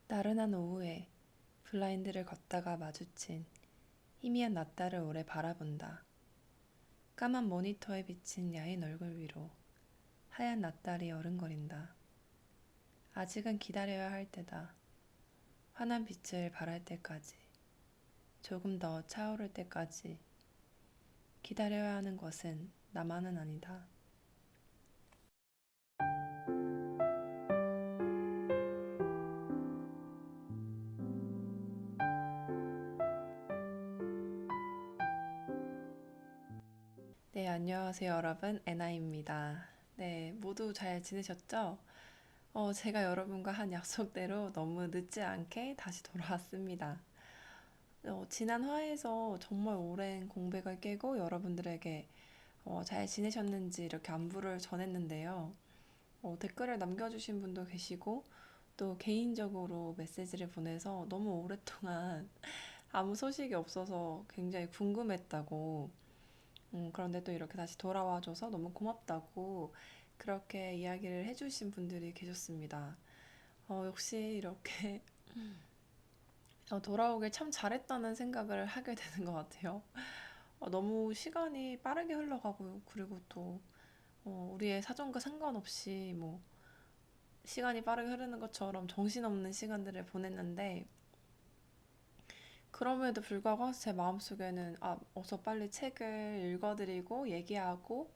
나른한 오후에 블라인드를 걷다가 마주친 희미한 낯달을 오래 바라본다. 까만 모니터에 비친 야인 얼굴 위로 하얀 낯달이 어른거린다. 아직은 기다려야 할 때다. 환한 빛을 발할 때까지, 조금 더 차오를 때까지 기다려야 하는 것은 나만은 아니다. 네, 안녕하세요, 여러분. 에나입니다. 네, 모두 잘 지내셨죠? 제가 여러분과 한 약속대로 너무 늦지 않게 다시 돌아왔습니다. 지난 화에서 정말 오랜 공백을 깨고 여러분들에게 잘 지내셨는지 이렇게 안부를 전했는데요. 댓글을 남겨주신 분도 계시고, 또 개인적으로 메시지를 보내서 너무 오랫동안 아무 소식이 없어서 굉장히 궁금했다고, 그런데 또 이렇게 다시 돌아와줘서 너무 고맙다고 그렇게 이야기를 해주신 분들이 계셨습니다. 역시 이렇게 돌아오길 참 잘했다는 생각을 하게 되는 것 같아요. 너무 시간이 빠르게 흘러가고요. 그리고 또 우리의 사정과 상관없이 뭐 시간이 빠르게 흐르는 것처럼 정신없는 시간들을 보냈는데 그럼에도 불구하고 제 마음속에는 어서 빨리 책을 읽어드리고 얘기하고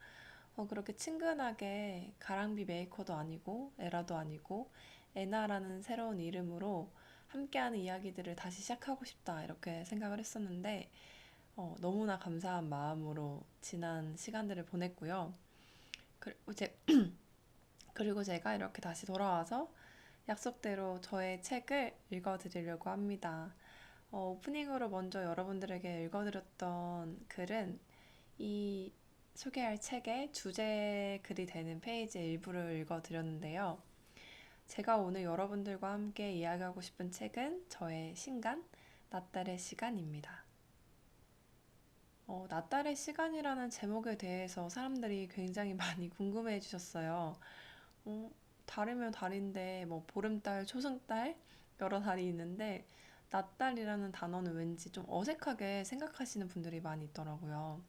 그렇게 친근하게 가랑비 메이커도 아니고 에라도 아니고 에나라는 새로운 이름으로 함께하는 이야기들을 다시 시작하고 싶다 이렇게 생각을 했었는데 너무나 감사한 마음으로 지난 시간들을 보냈고요. 그리고, 그리고 제가 이렇게 다시 돌아와서 약속대로 저의 책을 읽어드리려고 합니다. 오프닝으로 먼저 여러분들에게 읽어드렸던 글은 이 소개할 책의 주제 글이 되는 페이지의 일부를 읽어드렸는데요. 제가 오늘 여러분들과 함께 이야기하고 싶은 책은 저의 신간, 낫달의 시간입니다. 낫달의 시간이라는 제목에 대해서 사람들이 굉장히 많이 궁금해 주셨어요. 어, 달이면 달인데, 뭐, 보름달, 초승달, 여러 달이 있는데, 낫달이라는 단어는 왠지 좀 어색하게 생각하시는 분들이 많이 있더라고요.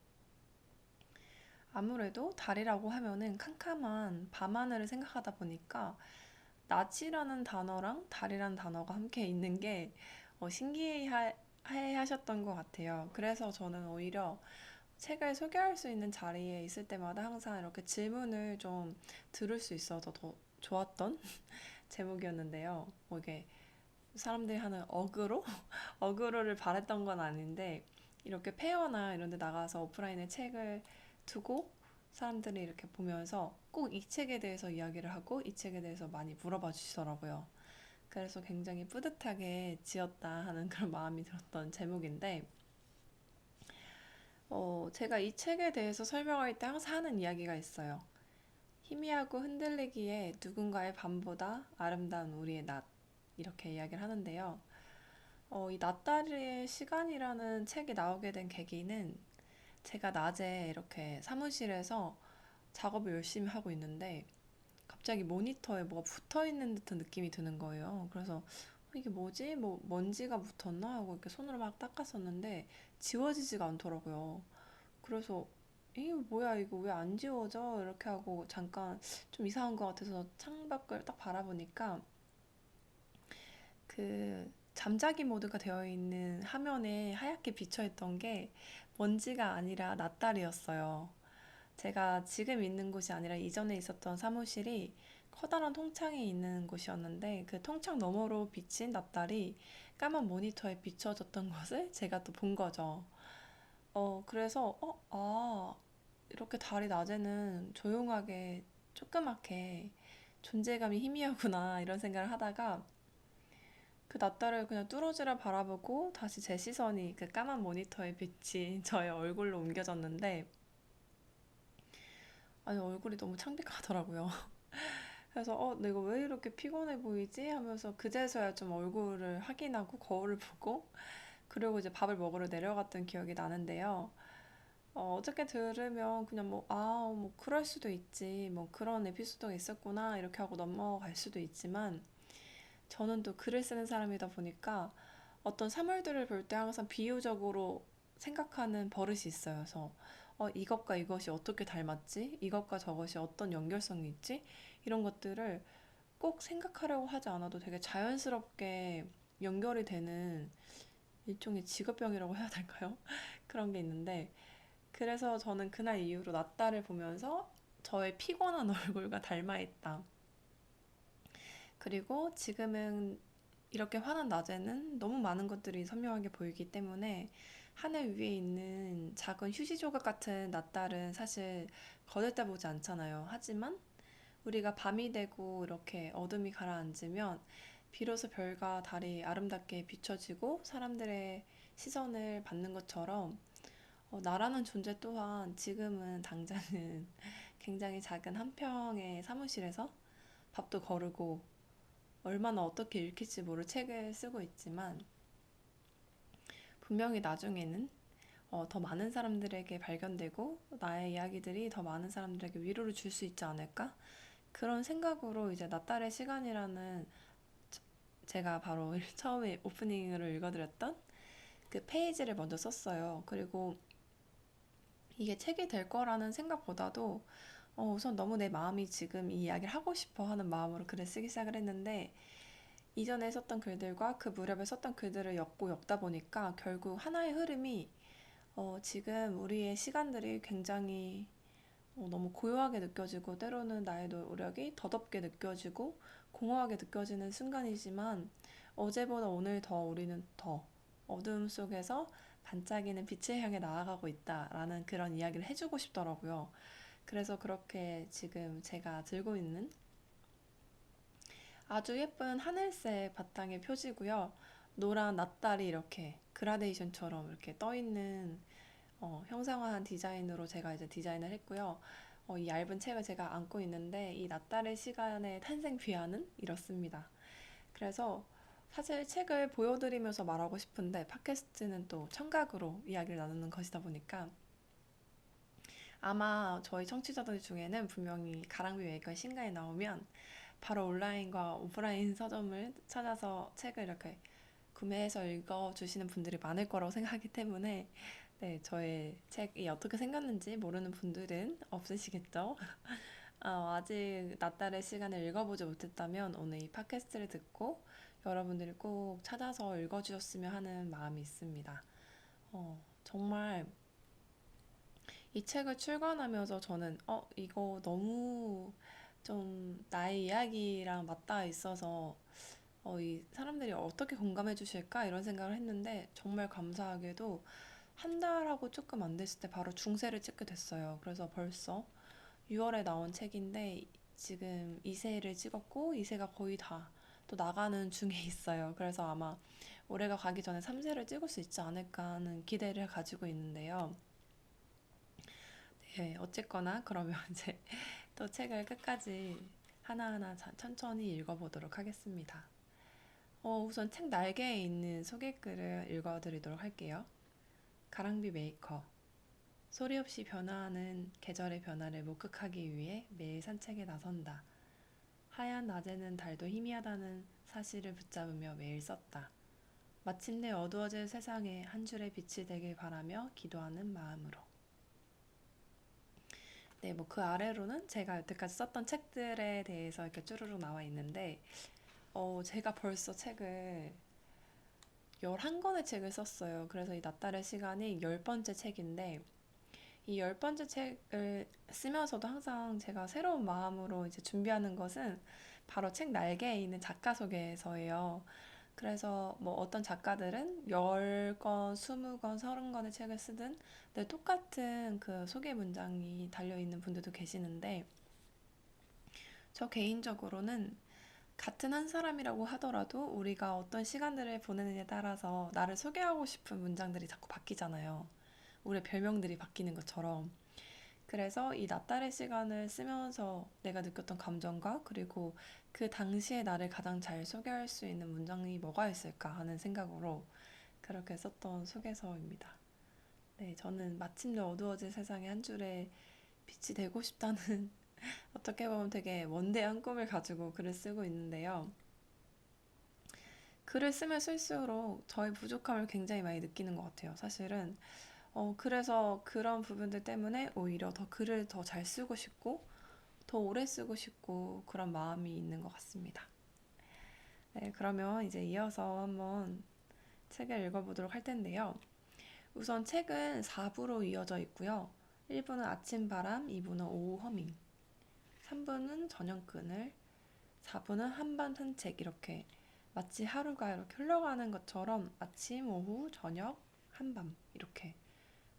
아무래도 달이라고 하면은 캄캄한 밤하늘을 생각하다 보니까 낮이라는 단어랑 달이라는 단어가 함께 있는 게 신기해 하셨던 것 같아요. 그래서 저는 오히려 책을 소개할 수 있는 자리에 있을 때마다 항상 이렇게 질문을 좀 들을 수 있어서 더 좋았던 제목이었는데요. 뭐 이게 사람들이 하는 어그로? 어그로를 바랬던 건 아닌데 이렇게 페어나 이런 데 나가서 오프라인에 책을 두고 사람들이 이렇게 보면서 꼭 이 책에 대해서 이야기를 하고 이 책에 대해서 많이 물어봐 주시더라고요. 그래서 굉장히 뿌듯하게 지었다 하는 그런 마음이 들었던 제목인데 제가 이 책에 대해서 설명할 때 항상 하는 이야기가 있어요. 희미하고 흔들리기에 누군가의 밤보다 아름다운 우리의 낮. 이렇게 이야기를 하는데요. 이 낫다리의 시간이라는 책이 나오게 된 계기는 제가 낮에 이렇게 사무실에서 작업을 열심히 하고 있는데 갑자기 모니터에 뭐가 붙어 있는 듯한 느낌이 드는 거예요. 그래서 이게 뭐지? 뭐 먼지가 묻었나 하고 이렇게 손으로 막 닦았었는데 지워지지가 않더라고요. 그래서 이게 뭐야 이거 왜 안 지워져? 이렇게 하고 잠깐 좀 이상한 것 같아서 창밖을 딱 바라보니까 그 잠자기 모드가 되어 있는 화면에 하얗게 비쳐 있던 게 먼지가 아니라 낫달이었어요. 제가 지금 있는 곳이 아니라 이전에 있었던 사무실이 커다란 통창이 있는 곳이었는데 그 통창 너머로 비친 낫달이 까만 모니터에 비춰졌던 것을 제가 또 본 거죠. 그래서 이렇게 달이 낮에는 조용하게 조그맣게 존재감이 희미하구나 이런 생각을 하다가 그 낫달을 그냥 뚫어지라 바라보고 다시 제 시선이 그 까만 모니터에 비친 저의 얼굴로 옮겨졌는데 아니 얼굴이 너무 창백하더라고요. 그래서 내가 왜 이렇게 피곤해 보이지? 하면서 그제서야 좀 얼굴을 확인하고 거울을 보고 그리고 이제 밥을 먹으러 내려갔던 기억이 나는데요. 어떻게 들으면 그냥 뭐 그럴 수도 있지. 뭐 그런 에피소드가 있었구나. 이렇게 하고 넘어갈 수도 있지만 저는 또 글을 쓰는 사람이다 보니까 어떤 사물들을 볼 때 항상 비유적으로 생각하는 버릇이 있어요. 그래서 이것과 이것이 어떻게 닮았지? 이것과 저것이 어떤 연결성이 있지? 이런 것들을 꼭 생각하려고 하지 않아도 되게 자연스럽게 연결이 되는 일종의 직업병이라고 해야 될까요? 그런 게 있는데, 그래서 저는 그날 이후로 낫다를 보면서 저의 피곤한 얼굴과 닮아있다. 그리고 지금은 이렇게 환한 낮에는 너무 많은 것들이 선명하게 보이기 때문에 하늘 위에 있는 작은 휴지 조각 같은 낫달은 사실 거들떠 보지 않잖아요. 하지만 우리가 밤이 되고 이렇게 어둠이 가라앉으면 비로소 별과 달이 아름답게 비춰지고 사람들의 시선을 받는 것처럼 나라는 존재 또한 지금은 당장은 굉장히 작은 한 평의 사무실에서 밥도 거르고 얼마나 어떻게 읽힐지 모를 책을 쓰고 있지만 분명히 나중에는 더 많은 사람들에게 발견되고 나의 이야기들이 더 많은 사람들에게 위로를 줄 수 있지 않을까? 그런 생각으로 이제 나딸의 시간이라는 제가 바로 처음에 오프닝으로 읽어드렸던 그 페이지를 먼저 썼어요. 그리고 이게 책이 될 거라는 생각보다도 우선 너무 내 마음이 지금 이 이야기를 하고 싶어 하는 마음으로 글을 쓰기 시작을 했는데 이전에 썼던 글들과 그 무렵에 썼던 글들을 엮고 엮다 보니까 결국 하나의 흐름이 지금 우리의 시간들이 굉장히 너무 고요하게 느껴지고 때로는 나의 노력이 더덥게 느껴지고 공허하게 느껴지는 순간이지만 어제보다 오늘 더 우리는 더 어두움 속에서 반짝이는 빛을 향해 나아가고 있다라는 그런 이야기를 해주고 싶더라고요. 그래서 그렇게 지금 제가 들고 있는 아주 예쁜 하늘색 바탕의 표지고요. 노란 낫달이 이렇게 그라데이션처럼 이렇게 떠 있는 형상화한 디자인으로 제가 이제 디자인을 했고요. 이 얇은 책을 제가 안고 있는데 이 낫달의 시간의 탄생 비화는 이렇습니다. 그래서 사실 책을 보여드리면서 말하고 싶은데 팟캐스트는 또 청각으로 이야기를 나누는 것이다 보니까 아마 저희 청취자들 중에는 분명히 가랑비 메이커의 신간이 나오면 바로 온라인과 오프라인 서점을 찾아서 책을 이렇게 구매해서 읽어주시는 분들이 많을 거라고 생각하기 때문에 네, 저의 책이 어떻게 생겼는지 모르는 분들은 없으시겠죠? 아직 nat달의 시간을 읽어보지 못했다면 오늘 이 팟캐스트를 듣고 여러분들이 꼭 찾아서 읽어주셨으면 하는 마음이 있습니다. 정말 이 책을 출간하면서 저는 이거 너무 좀 나의 이야기랑 맞닿아 있어서 이 사람들이 어떻게 공감해 주실까 이런 생각을 했는데 정말 감사하게도 한 달하고 조금 안 됐을 때 바로 중세를 찍게 됐어요. 그래서 벌써 6월에 나온 책인데 지금 2세를 찍었고 2세가 거의 다 또 나가는 중에 있어요. 그래서 아마 올해가 가기 전에 3세를 찍을 수 있지 않을까 하는 기대를 가지고 있는데요. 네, 어쨌거나 그러면 이제 또 책을 끝까지 하나하나 천천히 읽어보도록 하겠습니다. 우선 책 날개에 있는 소개글을 읽어드리도록 할게요. 가랑비 메이커. 소리 없이 변화하는 계절의 변화를 목격하기 위해 매일 산책에 나선다. 하얀 낮에는 달도 희미하다는 사실을 붙잡으며 매일 썼다. 마침내 어두워질 세상에 한 줄의 빛이 되길 바라며 기도하는 마음으로. 네, 뭐 그 아래로는 제가 여태까지 썼던 책들에 대해서 이렇게 쭈루룩 나와 있는데, 제가 벌써 책을 11권의 책을 썼어요. 그래서 이 낫달의 시간이 10번째 책인데, 이 10번째 책을 쓰면서도 항상 제가 새로운 마음으로 이제 준비하는 것은 바로 책 날개에 있는 작가 소개서예요. 그래서 뭐 어떤 작가들은 10권, 20권, 30권의 책을 쓰든 늘 똑같은 그 소개 문장이 달려있는 분들도 계시는데 저 개인적으로는 같은 한 사람이라고 하더라도 우리가 어떤 시간들을 보내느냐에 따라서 나를 소개하고 싶은 문장들이 자꾸 바뀌잖아요. 우리의 별명들이 바뀌는 것처럼. 그래서 이 낫달의 시간을 쓰면서 내가 느꼈던 감정과 그리고 그 당시에 나를 가장 잘 소개할 수 있는 문장이 뭐가 있을까 하는 생각으로 그렇게 썼던 소개서입니다. 네, 저는 마침내 어두워질 세상에 한 줄의 빛이 되고 싶다는 어떻게 보면 되게 원대한 꿈을 가지고 글을 쓰고 있는데요. 글을 쓰면 쓸수록 저의 부족함을 굉장히 많이 느끼는 것 같아요. 사실은 그래서 그런 부분들 때문에 오히려 더 글을 더 잘 쓰고 싶고 더 오래 쓰고 싶고 그런 마음이 있는 것 같습니다. 네, 그러면 이제 이어서 한번 책을 읽어보도록 할 텐데요. 우선 책은 4부로 이어져 있고요. 1부는 아침 바람, 2부는 오후 허밍, 3부는 저녁 그늘, 4부는 한밤 산책 이렇게 마치 하루가 이렇게 흘러가는 것처럼 아침, 오후, 저녁, 한밤 이렇게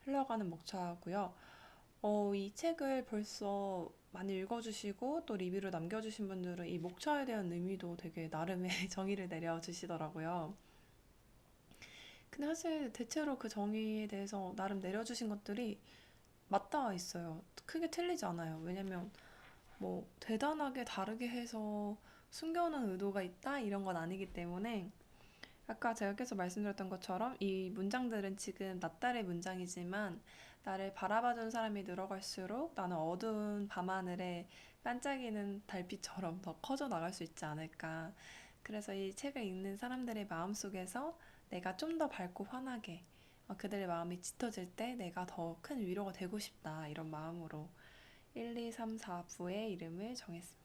흘러가는 목차고요. 이 책을 벌써 많이 읽어주시고 또 리뷰를 남겨주신 분들은 이 목차에 대한 의미도 되게 나름의 정의를 내려주시더라고요. 근데 사실 대체로 그 정의에 대해서 나름 내려주신 것들이 맞닿아 있어요. 크게 틀리지 않아요. 왜냐면 뭐 대단하게 다르게 해서 숨겨놓은 의도가 있다 이런 건 아니기 때문에 아까 제가 계속 말씀드렸던 것처럼 이 문장들은 지금 낯달의 문장이지만 나를 바라봐준 사람이 늘어갈수록 나는 어두운 밤하늘에 반짝이는 달빛처럼 더 커져 나갈 수 있지 않을까. 그래서 이 책을 읽는 사람들의 마음속에서 내가 좀 더 밝고 환하게 그들의 마음이 짙어질 때 내가 더 큰 위로가 되고 싶다 이런 마음으로 1, 2, 3, 4부의 이름을 정했습니다.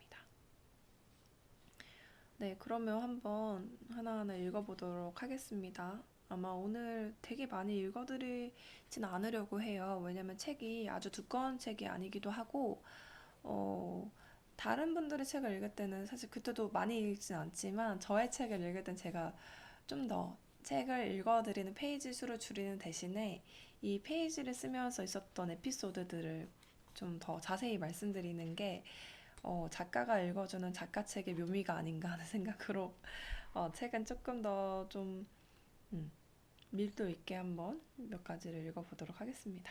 네, 그러면 한번 하나하나 읽어보도록 하겠습니다. 아마 오늘 되게 많이 읽어드리진 않으려고 해요. 왜냐면 책이 아주 두꺼운 책이 아니기도 하고, 어, 다른 분들의 책을 읽을 때는 사실 그때도 많이 읽진 않지만, 저의 책을 읽을 땐 제가 좀 더 책을 읽어드리는 페이지 수를 줄이는 대신에 이 페이지를 쓰면서 있었던 에피소드들을 좀 더 자세히 말씀드리는 게 작가가 읽어주는 작가책의 묘미가 아닌가 하는 생각으로 책은 조금 더 좀 밀도 있게 한번 몇 가지를 읽어보도록 하겠습니다.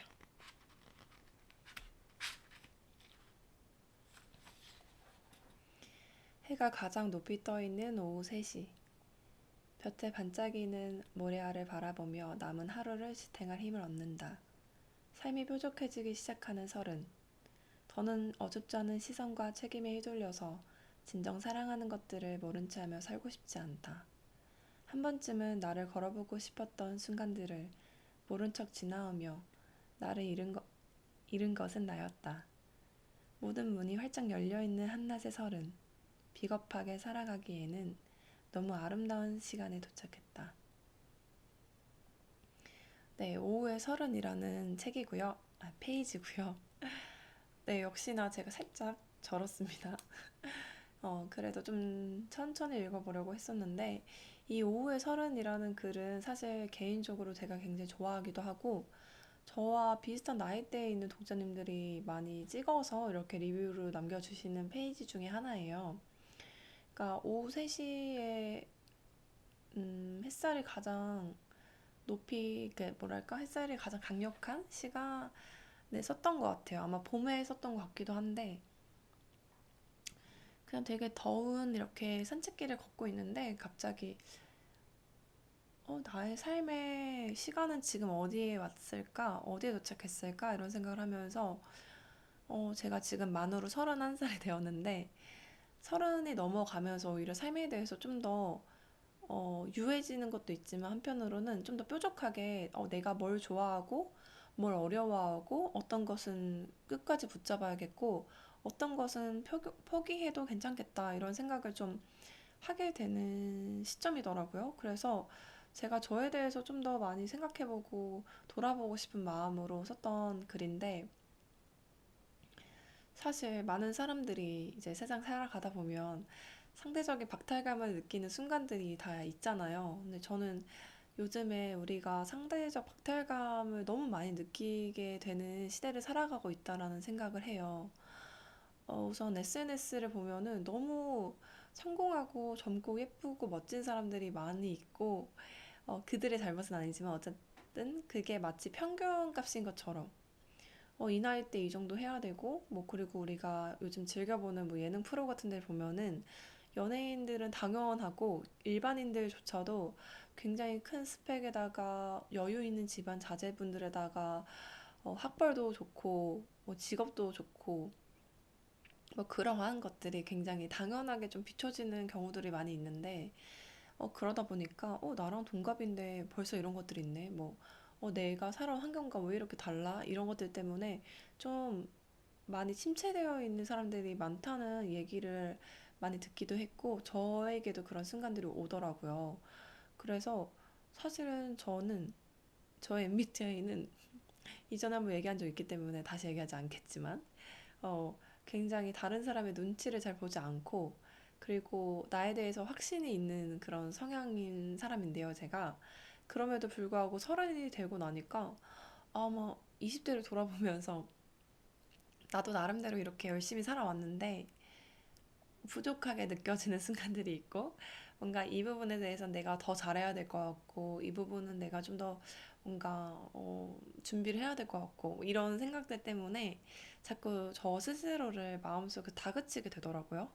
해가 가장 높이 떠 있는 오후 3시. 볕에 반짝이는 모래알을 바라보며 남은 하루를 지탱할 힘을 얻는다. 삶이 뾰족해지기 시작하는 30. 더는 어줍지 않은 시선과 책임에 휘둘려서 진정 사랑하는 것들을 모른 채 하며 살고 싶지 않다. 한 번쯤은 나를 걸어보고 싶었던 순간들을 모른 척 지나오며 나를 잃은 것은 나였다. 모든 문이 활짝 열려있는 한낮의 30. 비겁하게 살아가기에는 너무 아름다운 시간에 도착했다. 네, 오후의 30이라는 책이고요. 페이지고요. 네, 역시나 제가 살짝 절었습니다. 그래도 좀 천천히 읽어보려고 했었는데, 이 오후의 30이라는 글은 사실 개인적으로 제가 굉장히 좋아하기도 하고, 저와 비슷한 나이대에 있는 독자님들이 많이 찍어서 이렇게 리뷰를 남겨주시는 페이지 중에 하나예요. 그러니까 오후 3시에 햇살이 가장 높이, 뭐랄까, 햇살이 가장 강력한 시간에 썼던 것 같아요. 아마 봄에 썼던 것 같기도 한데, 그냥 되게 더운 이렇게 산책길을 걷고 있는데 갑자기 나의 삶의 시간은 지금 어디에 왔을까? 어디에 도착했을까? 이런 생각을 하면서 제가 지금 만으로 31살이 되었는데 30이 넘어가면서 오히려 삶에 대해서 좀 더 유해지는 것도 있지만 한편으로는 좀 더 뾰족하게 내가 뭘 좋아하고 뭘 어려워하고 어떤 것은 끝까지 붙잡아야겠고 어떤 것은 포기해도 괜찮겠다 이런 생각을 좀 하게 되는 시점이더라고요. 그래서 제가 저에 대해서 좀 더 많이 생각해보고 돌아보고 싶은 마음으로 썼던 글인데 사실 많은 사람들이 이제 세상 살아가다 보면 상대적인 박탈감을 느끼는 순간들이 다 있잖아요. 근데 저는 요즘에 우리가 상대적 박탈감을 너무 많이 느끼게 되는 시대를 살아가고 있다라는 생각을 해요. 우선 SNS를 보면은 너무 성공하고 젊고 예쁘고 멋진 사람들이 많이 있고, 그들의 잘못은 아니지만 어쨌든 그게 마치 평균값인 것처럼 이 나이 때 이 정도 해야 되고, 뭐, 그리고 우리가 요즘 즐겨보는 뭐 예능 프로 같은 데 보면은 연예인들은 당연하고 일반인들조차도 굉장히 큰 스펙에다가 여유 있는 집안 자제분들에다가 학벌도 좋고, 뭐 직업도 좋고, 뭐 그러한 것들이 굉장히 당연하게 좀 비춰지는 경우들이 많이 있는데, 그러다 보니까 나랑 동갑인데 벌써 이런 것들이 있네. 뭐 내가 살아온 환경과 왜 이렇게 달라? 이런 것들 때문에 좀 많이 침체되어 있는 사람들이 많다는 얘기를 많이 듣기도 했고, 저에게도 그런 순간들이 오더라고요. 그래서 사실은 저의 MBTI는 이전에 한번 얘기한 적 있기 때문에 다시 얘기하지 않겠지만, 어, 굉장히 다른 사람의 눈치를 잘 보지 않고, 그리고 나에 대해서 확신이 있는 그런 성향인 사람인데요, 제가. 그럼에도 불구하고 서른이 되고 나니까 아마 20대를 돌아보면서 나도 나름대로 이렇게 열심히 살아왔는데 부족하게 느껴지는 순간들이 있고, 뭔가 이 부분에 대해서 내가 더 잘해야 될 것 같고, 이 부분은 내가 좀 더 뭔가 준비를 해야 될 것 같고, 이런 생각들 때문에 자꾸 저 스스로를 마음속에 다그치게 되더라고요.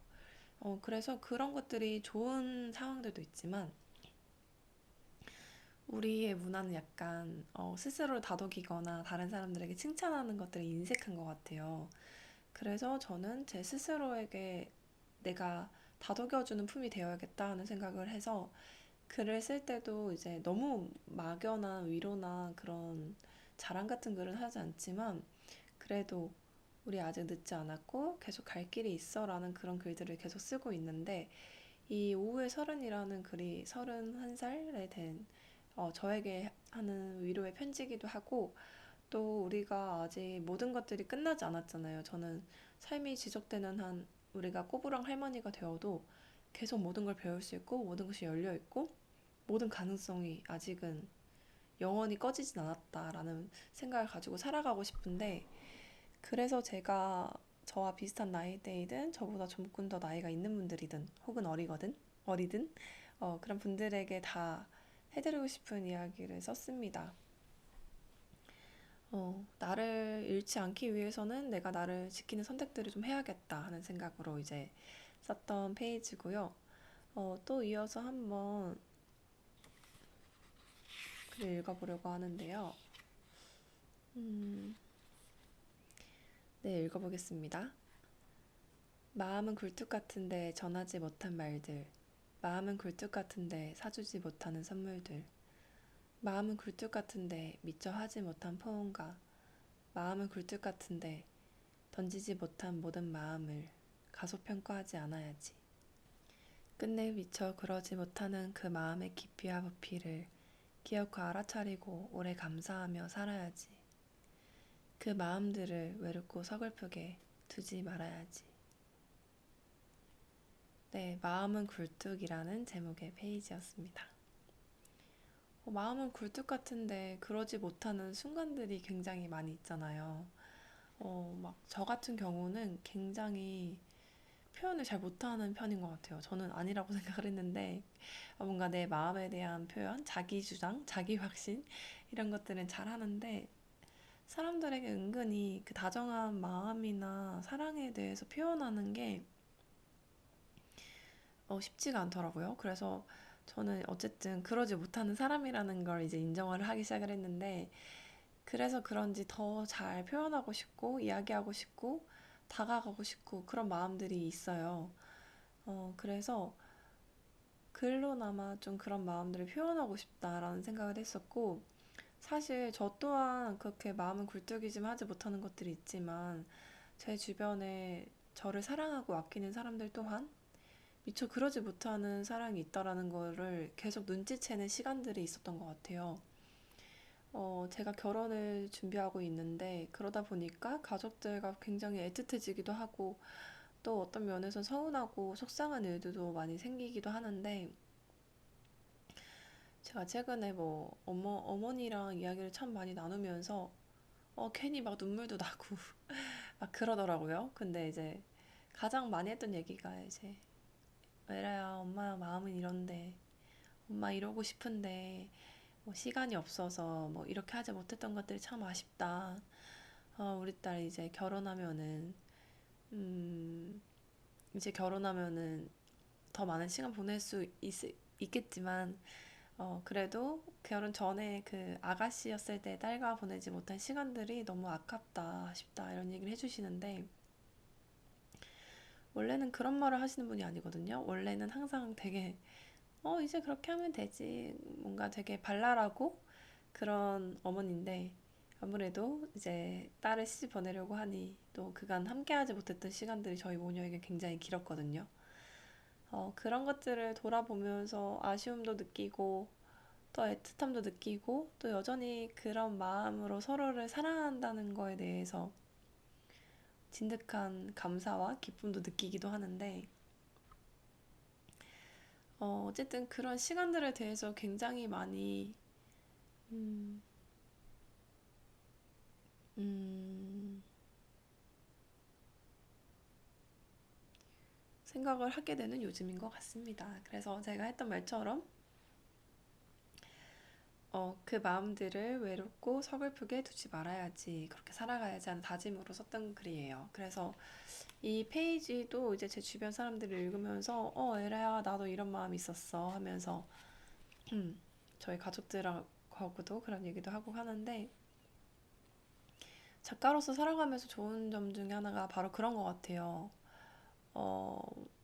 그래서 그런 것들이 좋은 상황들도 있지만 우리의 문화는 약간 스스로를 다독이거나 다른 사람들에게 칭찬하는 것들이 인색한 것 같아요. 그래서 저는 제 스스로에게 내가 다독여주는 품이 되어야겠다 하는 생각을 해서 글을 쓸 때도 이제 너무 막연한 위로나 그런 자랑 같은 글은 하지 않지만, 그래도 우리 아직 늦지 않았고 계속 갈 길이 있어 라는 그런 글들을 계속 쓰고 있는데, 이 오후의 서른이라는 글이 31살에 된 저에게 하는 위로의 편지기도 하고, 또 우리가 아직 모든 것들이 끝나지 않았잖아요. 저는 삶이 지속되는 한 우리가 꼬부랑 할머니가 되어도 계속 모든 걸 배울 수 있고 모든 것이 열려 있고 모든 가능성이 아직은 영원히 꺼지진 않았다라는 생각을 가지고 살아가고 싶은데, 그래서 제가 저와 비슷한 나이대이든 저보다 조금 더 나이가 있는 분들이든 혹은 어리든 그런 분들에게 다 해드리고 싶은 이야기를 썼습니다. 나를 잃지 않기 위해서는 내가 나를 지키는 선택들을 좀 해야겠다 하는 생각으로 이제 썼던 페이지고요. 또 이어서 한번 글을 읽어보려고 하는데요. 음, 네, 읽어보겠습니다. 마음은 굴뚝 같은데 전하지 못한 말들. 마음은 굴뚝 같은데 사주지 못하는 선물들. 마음은 굴뚝 같은데 미처 하지 못한 포옹과. 마음은 굴뚝 같은데 던지지 못한 모든 마음을 가소평가하지 않아야지. 끝내 미처 그러지 못하는 그 마음의 깊이와 부피를 기억과 알아차리고 오래 감사하며 살아야지. 그 마음들을 외롭고 서글프게 두지 말아야지. 네, 마음은 굴뚝이라는 제목의 페이지였습니다. 마음은 굴뚝 같은데 그러지 못하는 순간들이 굉장히 많이 있잖아요. 막 저 같은 경우는 굉장히 표현을 잘 못하는 편인 것 같아요. 저는 아니라고 생각을 했는데 뭔가 내 마음에 대한 표현, 자기 주장, 자기 확신 이런 것들은 잘 하는데 사람들에게 은근히 그 다정한 마음이나 사랑에 대해서 표현하는 게 쉽지가 않더라고요. 그래서 저는 어쨌든 그러지 못하는 사람이라는 걸 이제 인정을 하기 시작을 했는데, 그래서 그런지 더 잘 표현하고 싶고 이야기하고 싶고 다가가고 싶고 그런 마음들이 있어요. 그래서 글로나마 좀 그런 마음들을 표현하고 싶다라는 생각을 했었고, 사실 저 또한 그렇게 마음은 굴뚝이지만 하지 못하는 것들이 있지만 제 주변에 저를 사랑하고 아끼는 사람들 또한 미처 그러지 못하는 사랑이 있다라는 거를 계속 눈치채는 시간들이 있었던 것 같아요. 제가 결혼을 준비하고 있는데 그러다 보니까 가족들과 굉장히 애틋해지기도 하고 또 어떤 면에서 서운하고 속상한 일들도 많이 생기기도 하는데, 제가 최근에 뭐 어머니랑 이야기를 참 많이 나누면서 괜히 막 눈물도 나고 막 그러더라고요. 근데 이제 가장 많이 했던 얘기가 이제 에라야 엄마 마음은 이런데 엄마 이러고 싶은데 뭐 시간이 없어서 뭐 이렇게 하지 못했던 것들이 참 아쉽다. 우리 딸 음, 이제 결혼하면은 더 많은 시간 보낼 수 있겠지만 그래도 결혼 전에 그 아가씨였을 때 딸과 보내지 못한 시간들이 너무 아깝다, 아쉽다 이런 얘기를 해주시는데, 원래는 그런 말을 하시는 분이 아니거든요. 원래는 항상 되게 이제 그렇게 하면 되지. 뭔가 되게 발랄하고 그런 어머니인데 아무래도 이제 딸을 시집 보내려고 하니 또 그간 함께하지 못했던 시간들이 저희 모녀에게 굉장히 길었거든요. 그런 것들을 돌아보면서 아쉬움도 느끼고 또 애틋함도 느끼고 또 여전히 그런 마음으로 서로를 사랑한다는 거에 대해서 진득한 감사와 기쁨도 느끼기도 하는데 어쨌든 그런 시간들에 대해서 굉장히 많이 음, 음, 생각을 하게 되는 요즘인 것 같습니다. 그래서 제가 했던 말처럼 그 마음들을 외롭고 서글프게 두지 말아야지, 그렇게 살아가야지 하는 다짐으로 썼던 글이에요. 그래서 이 페이지도 이제 제 주변 사람들을 읽으면서 에라야 나도 이런 마음 있었어 하면서 저희 가족들하고도 그런 얘기도 하고 하는데 작가로서 살아가면서 좋은 점 중에 하나가 바로 그런 것 같아요. 어,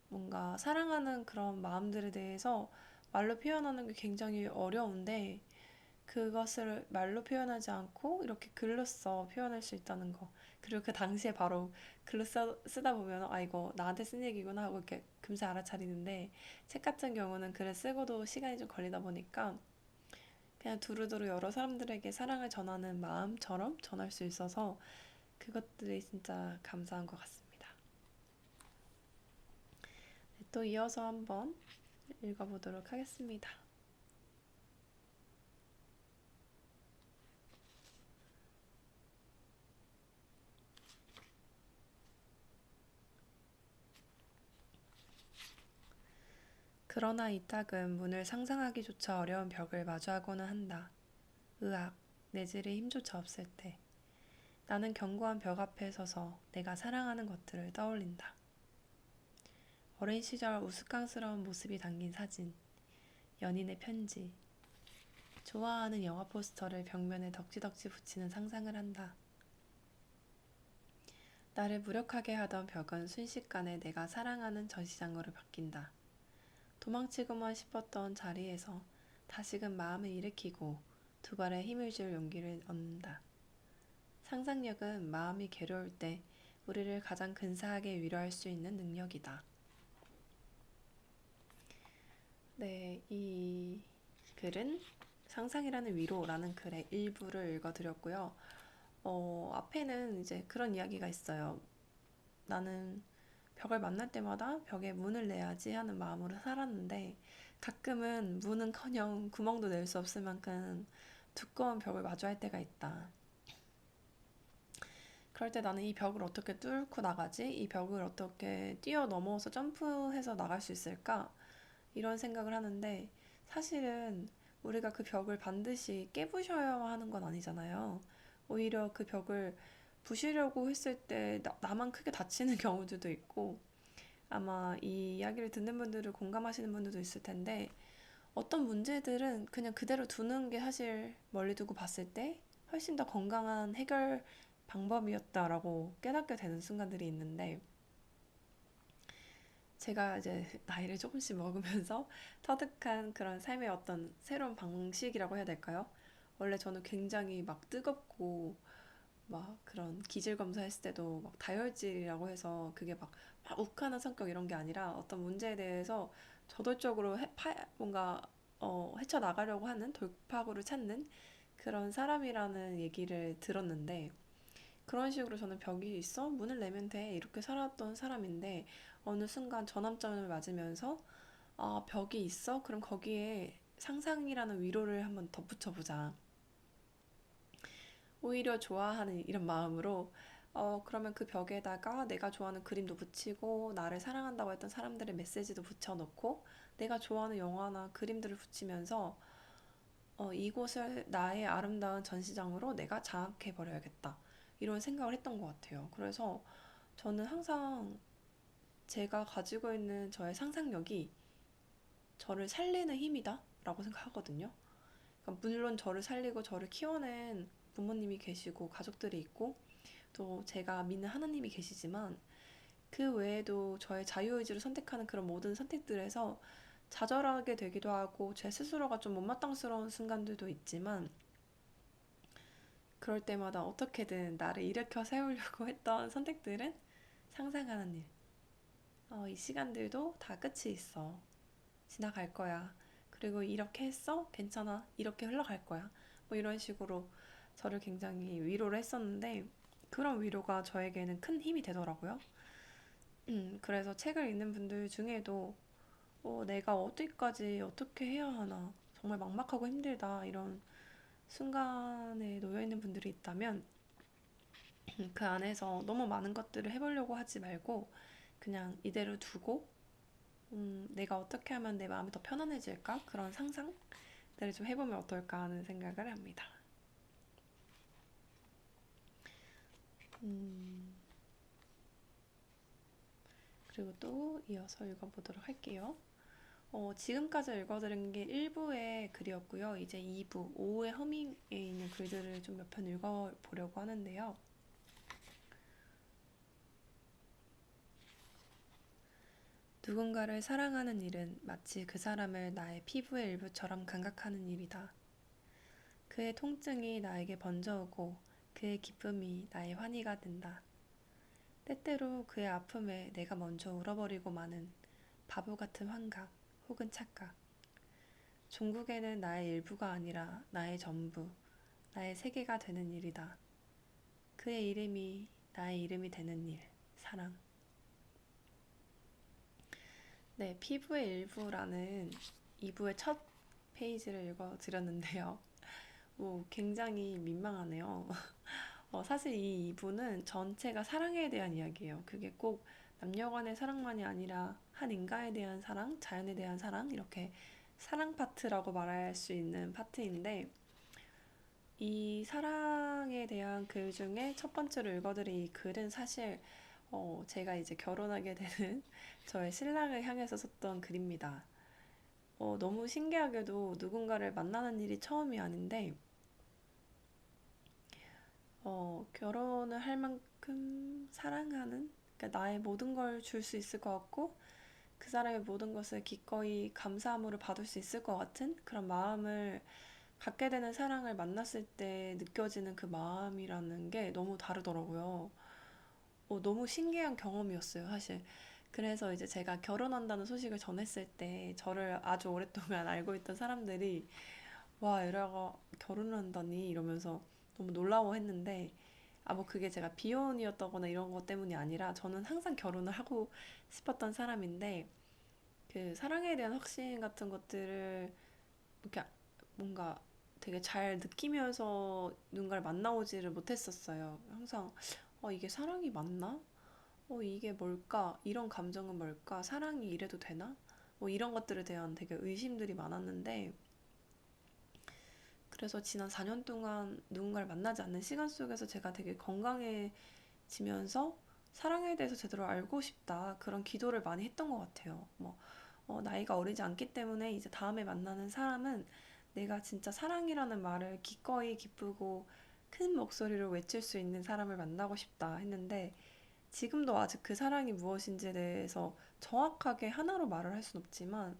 뭔가 사랑하는 그런 마음들에 대해서 말로 표현하는 게 굉장히 어려운데 그것을 말로 표현하지 않고 이렇게 글로 써 표현할 수 있다는 거. 그리고 그 당시에 바로 글로 쓰다 보면 아 이거 나한테 쓴 얘기구나 하고 이렇게 금세 알아차리는데 책 같은 경우는 글을 쓰고도 시간이 좀 걸리다 보니까 그냥 두루두루 여러 사람들에게 사랑을 전하는 마음처럼 전할 수 있어서 그것들이 진짜 감사한 것 같습니다. 네, 또 이어서 한번 읽어보도록 하겠습니다. 그러나 이 딱은 문을 상상하기조차 어려운 벽을 마주하고는 한다. 으악, 내질의 힘조차 없을 때. 나는 견고한 벽 앞에 서서 내가 사랑하는 것들을 떠올린다. 어린 시절 우스꽝스러운 모습이 담긴 사진, 연인의 편지, 좋아하는 영화 포스터를 벽면에 덕지덕지 붙이는 상상을 한다. 나를 무력하게 하던 벽은 순식간에 내가 사랑하는 전시장으로 바뀐다. 도망치고만 싶었던 자리에서 다시금 마음을 일으키고 두 발에 힘을 줄 용기를 얻는다. 상상력은 마음이 괴로울 때 우리를 가장 근사하게 위로할 수 있는 능력이다. 네, 이 글은 상상이라는 위로라는 글의 일부를 읽어드렸고요. 앞에는 이제 그런 이야기가 있어요. 나는 벽을 만날 때마다 벽에 문을 내야지 하는 마음으로 살았는데 가끔은 문은커녕 구멍도 낼 수 없을 만큼 두꺼운 벽을 마주할 때가 있다. 그럴 때 나는 이 벽을 어떻게 뚫고 나가지? 이 벽을 어떻게 뛰어넘어서 점프해서 나갈 수 있을까? 이런 생각을 하는데 사실은 우리가 그 벽을 반드시 깨부셔야 하는 건 아니잖아요. 오히려 그 벽을 부시려고 했을 때 나만 크게 다치는 경우들도 있고 아마 이 이야기를 듣는 분들을 공감하시는 분들도 있을 텐데 어떤 문제들은 그냥 그대로 두는 게 사실 멀리 두고 봤을 때 훨씬 더 건강한 해결 방법이었다라고 깨닫게 되는 순간들이 있는데 제가 이제 나이를 조금씩 먹으면서 터득한 그런 삶의 어떤 새로운 방식이라고 해야 될까요? 원래 저는 굉장히 막 뜨겁고 막 그런 기질 검사했을 때도 막 다혈질이라고 해서 그게 막 욱하는 성격 이런 게 아니라 어떤 문제에 대해서 저돌적으로 뭔가 헤쳐나가려고 하는 돌파구를 찾는 그런 사람이라는 얘기를 들었는데 그런 식으로 저는 벽이 있어? 문을 내면 돼. 이렇게 살았던 사람인데 어느 순간 전환점을 맞으면서 아, 벽이 있어? 그럼 거기에 상상이라는 위로를 한번 덧붙여보자. 오히려 좋아하는 이런 마음으로 그러면 그 벽에다가 내가 좋아하는 그림도 붙이고 나를 사랑한다고 했던 사람들의 메시지도 붙여놓고 내가 좋아하는 영화나 그림들을 붙이면서 이곳을 나의 아름다운 전시장으로 내가 장악해버려야겠다. 이런 생각을 했던 것 같아요. 그래서 저는 항상 제가 가지고 있는 저의 상상력이 저를 살리는 힘이다 라고 생각하거든요. 그러니까 물론 저를 살리고 저를 키워낸 부모님이 계시고 가족들이 있고 또 제가 믿는 하나님이 계시지만 그 외에도 저의 자유의지로 선택하는 그런 모든 선택들에서 좌절하게 되기도 하고 제 스스로가 좀 못마땅스러운 순간들도 있지만 그럴 때마다 어떻게든 나를 일으켜 세우려고 했던 선택들은 상상하는 일. 이 시간들도 다 끝이 있어. 지나갈 거야. 그리고 이렇게 했어? 괜찮아. 이렇게 흘러갈 거야. 뭐 이런 식으로 저를 굉장히 위로를 했었는데 그런 위로가 저에게는 큰 힘이 되더라고요. 그래서 책을 읽는 분들 중에도 내가 어디까지 어떻게 해야 하나 정말 막막하고 힘들다 이런 순간에 놓여 있는 분들이 있다면 그 안에서 너무 많은 것들을 해보려고 하지 말고 그냥 이대로 두고 내가 어떻게 하면 내 마음이 더 편안해질까? 그런 상상들을 좀 해보면 어떨까 하는 생각을 합니다. 음, 그리고 또 이어서 읽어보도록 할게요. 지금까지 읽어드린 게 1부의 글이었고요. 이제 2부, 오후의 허밍에 있는 글들을 좀 몇 편 읽어보려고 하는데요. 누군가를 사랑하는 일은 마치 그 사람을 나의 피부의 일부처럼 감각하는 일이다. 그의 통증이 나에게 번져오고 그의 기쁨이 나의 환희가 된다. 때때로 그의 아픔에 내가 먼저 울어버리고 마는 바보 같은 환각 혹은 착각. 종국에는 나의 일부가 아니라 나의 전부, 나의 세계가 되는 일이다. 그의 이름이 나의 이름이 되는 일, 사랑. 네, 피부의 일부라는 2부의 첫 페이지를 읽어드렸는데요. 굉장히 민망하네요. 사실 이 2부는 전체가 사랑에 대한 이야기예요. 그게 꼭 남녀 간의 사랑만이 아니라 한 인간에 대한 사랑, 자연에 대한 사랑, 이렇게 사랑 파트라고 말할 수 있는 파트인데, 이 사랑에 대한 글 중에 첫 번째로 읽어드린 이 글은 사실 제가 이제 결혼하게 되는 저의 신랑을 향해서 썼던 글입니다. 너무 신기하게도 누군가를 만나는 일이 처음이 아닌데, 결혼을 할 만큼 사랑하는, 그러니까 나의 모든 걸 줄 수 있을 것 같고, 그 사람의 모든 것을 기꺼이 감사함으로 받을 수 있을 것 같은 그런 마음을 갖게 되는 사랑을 만났을 때 느껴지는 그 마음이라는 게 너무 다르더라고요. 너무 신기한 경험이었어요, 사실. 그래서 이제 제가 결혼한다는 소식을 전했을 때 저를 아주 오랫동안 알고 있던 사람들이 와, 에라가 결혼을 한다니 이러면서 너무 놀라워했는데 뭐 그게 제가 비혼이었다거나 이런 것 때문이 아니라 저는 항상 결혼을 하고 싶었던 사람인데 그 사랑에 대한 확신 같은 것들을 이렇게 뭔가 되게 잘 느끼면서 누군가를 만나오지를 못했었어요. 항상 이게 사랑이 맞나? 이게 뭘까? 이런 감정은 뭘까? 사랑이 이래도 되나? 뭐 이런 것들에 대한 되게 의심들이 많았는데 그래서 지난 4년 동안 누군가를 만나지 않는 시간 속에서 제가 되게 건강해지면서 사랑에 대해서 제대로 알고 싶다. 그런 기도를 많이 했던 것 같아요. 나이가 어리지 않기 때문에 이제 다음에 만나는 사람은 내가 진짜 사랑이라는 말을 기꺼이 기쁘고 큰 목소리로 외칠 수 있는 사람을 만나고 싶다 했는데 지금도 아직 그 사랑이 무엇인지에 대해서 정확하게 하나로 말을 할 순 없지만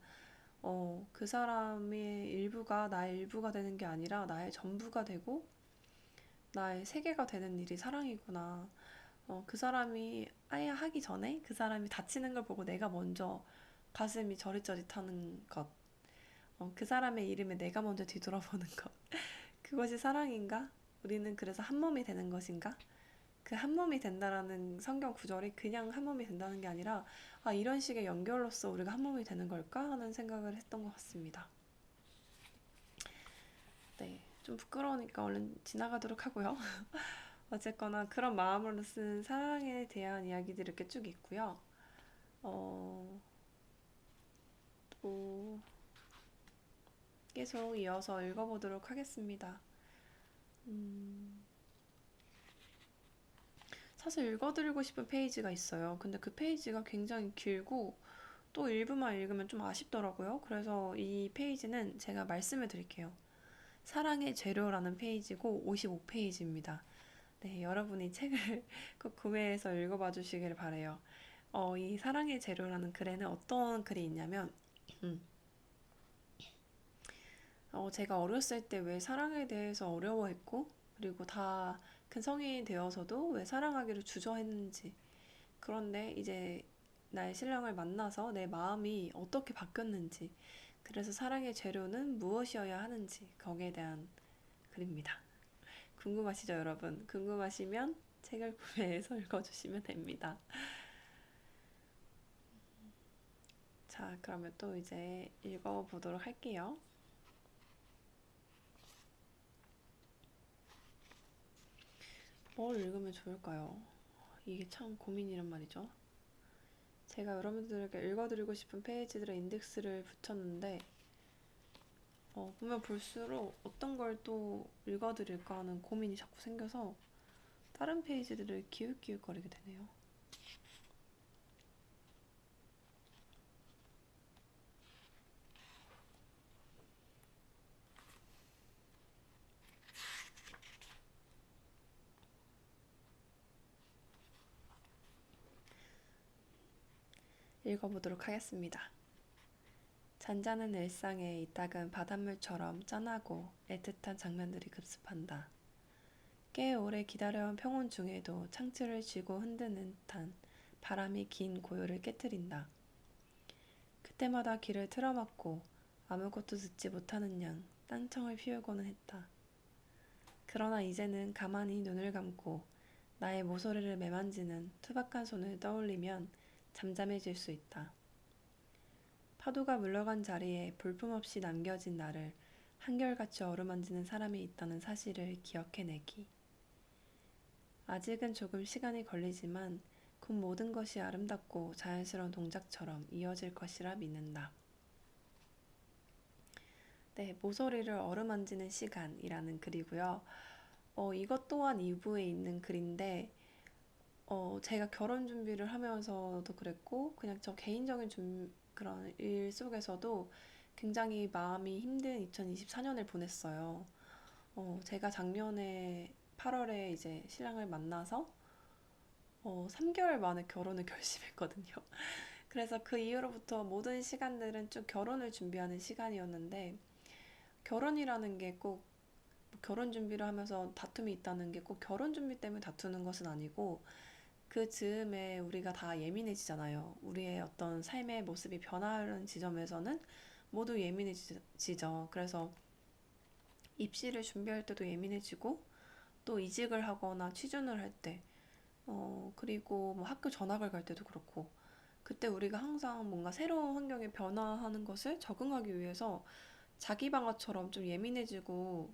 그 사람의 일부가 나의 일부가 되는 게 아니라 나의 전부가 되고 나의 세계가 되는 일이 사랑이구나. 그 사람이 아예 하기 전에 그 사람이 다치는 걸 보고 내가 먼저 가슴이 저릿저릿하는 것. 그 사람의 이름에 내가 먼저 뒤돌아보는 것. 그것이 사랑인가? 우리는 그래서 한 몸이 되는 것인가? 그 한 몸이 된다라는 성경 구절이 그냥 한 몸이 된다는 게 아니라 이런 식의 연결로서 우리가 한 몸이 되는 걸까 하는 생각을 했던 것 같습니다. 네, 좀 부끄러우니까 얼른 지나가도록 하고요. 어쨌거나 그런 마음으로 쓴 사랑에 대한 이야기들이 이렇게 쭉 있고요. 어, 또 계속 이어서 읽어보도록 하겠습니다. 음, 사실 읽어드리고 싶은 페이지가 있어요. 근데 그 페이지가 굉장히 길고 또 일부만 읽으면 좀 아쉽더라고요. 그래서 이 페이지는 제가 말씀을 드릴게요. 사랑의 재료라는 페이지고 55페이지입니다. 네, 여러분이 책을 꼭 구매해서 읽어봐 주시길 바래요. 이 사랑의 재료라는 글에는 어떤 글이 있냐면 제가 어렸을 때 왜 사랑에 대해서 어려워했고, 그리고 다 큰 성인이 되어서도 왜 사랑하기를 주저했는지. 그런데 이제 나의 신랑을 만나서 내 마음이 어떻게 바뀌었는지, 그래서 사랑의 재료는 무엇이어야 하는지, 거기에 대한 글입니다. 궁금하시죠, 여러분? 궁금하시면 책을 구매해서 읽어주시면 됩니다. 자, 그러면 또 이제 읽어보도록 할게요. 뭘 읽으면 좋을까요? 이게 참 고민이란 말이죠. 제가 여러분들에게 읽어드리고 싶은 페이지들의 인덱스를 붙였는데, 보면 볼수록 어떤 걸 또 읽어드릴까 하는 고민이 자꾸 생겨서 다른 페이지들을 기웃기웃거리게 되네요. 읽어보도록 하겠습니다. 잔잔한 일상에 이따금 바닷물처럼 짠하고 애틋한 장면들이 급습한다. 꽤 오래 기다려온 평온 중에도 창틀을 쥐고 흔드는 듯한 바람이 긴 고요를 깨뜨린다. 그때마다 귀를 틀어막고 아무것도 듣지 못하는 양 딴청을 피우고는 했다. 그러나 이제는 가만히 눈을 감고 나의 모서리를 매만지는 투박한 손을 떠올리면 잠잠해질 수 있다. 파도가 물러간 자리에 볼품없이 남겨진 나를 한결같이 어루만지는 사람이 있다는 사실을 기억해내기. 아직은 조금 시간이 걸리지만 곧 모든 것이 아름답고 자연스러운 동작처럼 이어질 것이라 믿는다. 네, 모서리를 어루만지는 시간이라는 글이고요. 이것 또한 2부에 있는 글인데, 제가 결혼 준비를 하면서도 그랬고, 그냥 저 개인적인 그런 일 속에서도 굉장히 마음이 힘든 2024년을 보냈어요. 제가 작년에 8월에 이제 신랑을 만나서 3개월 만에 결혼을 결심했거든요. 그래서 그 이후로부터 모든 시간들은 쭉 결혼을 준비하는 시간이었는데, 결혼이라는 게 꼭 결혼 준비를 하면서 다툼이 있다는 게 꼭 결혼 준비 때문에 다투는 것은 아니고, 그 즈음에 우리가 다 예민해지잖아요. 우리의 어떤 삶의 모습이 변하는 지점에서는 모두 예민해지죠. 그래서 입시를 준비할 때도 예민해지고, 또 이직을 하거나 취준을 할 때, 그리고 뭐 학교 전학을 갈 때도 그렇고, 그때 우리가 항상 뭔가 새로운 환경에 변화하는 것을 적응하기 위해서 자기 방어처럼 좀 예민해지고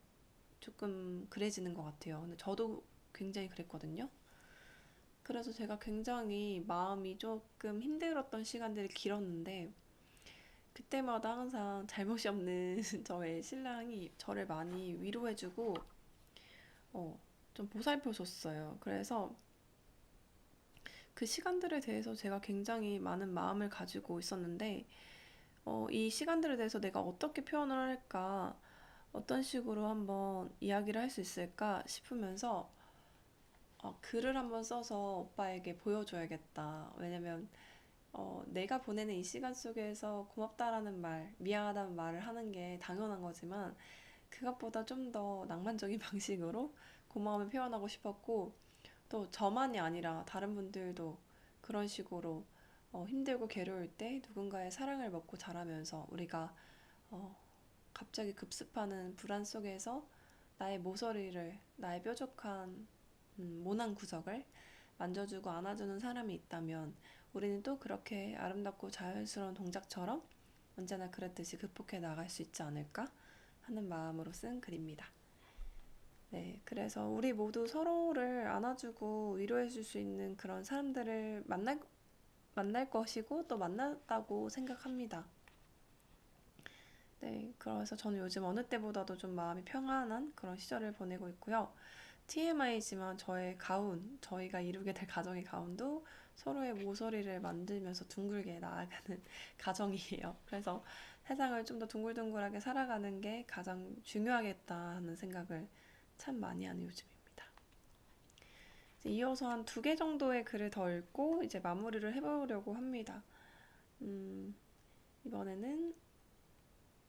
조금 그래지는 것 같아요. 근데 저도 굉장히 그랬거든요. 그래서 제가 굉장히 마음이 조금 힘들었던 시간들이 길었는데, 그때마다 항상 잘못이 없는 저의 신랑이 저를 많이 위로해주고, 어, 좀 보살펴줬어요. 그래서 그 시간들에 대해서 제가 굉장히 많은 마음을 가지고 있었는데, 이 시간들에 대해서 내가 어떻게 표현을 할까, 어떤 식으로 한번 이야기를 할 수 있을까 싶으면서, 글을 한번 써서 오빠에게 보여줘야겠다. 왜냐면 내가 보내는 이 시간 속에서 고맙다라는 말, 미안하다는 말을 하는 게 당연한 거지만 그것보다 좀 더 낭만적인 방식으로 고마움을 표현하고 싶었고, 또 저만이 아니라 다른 분들도 그런 식으로 힘들고 괴로울 때 누군가의 사랑을 먹고 자라면서 우리가 어, 갑자기 급습하는 불안 속에서 나의 모서리를, 나의 뾰족한 모난 구석을 만져주고 안아주는 사람이 있다면 우리는 또 그렇게 아름답고 자연스러운 동작처럼 언제나 그랬듯이 극복해 나갈 수 있지 않을까 하는 마음으로 쓴 글입니다. 네, 그래서 우리 모두 서로를 안아주고 위로해줄 수 있는 그런 사람들을 만날 것이고 또 만났다고 생각합니다. 네, 그래서 저는 요즘 어느 때보다도 좀 마음이 평안한 그런 시절을 보내고 있고요. TMI지만 저의 가운, 저희가 이루게 될 가정의 가운도 서로의 모서리를 만들면서 둥글게 나아가는 가정이에요. 그래서 세상을 좀 더 둥글둥글하게 살아가는 게 가장 중요하겠다 하는 생각을 참 많이 하는 요즘입니다. 이제 이어서 한 2개 정도의 글을 더 읽고 이제 마무리를 해보려고 합니다. 이번에는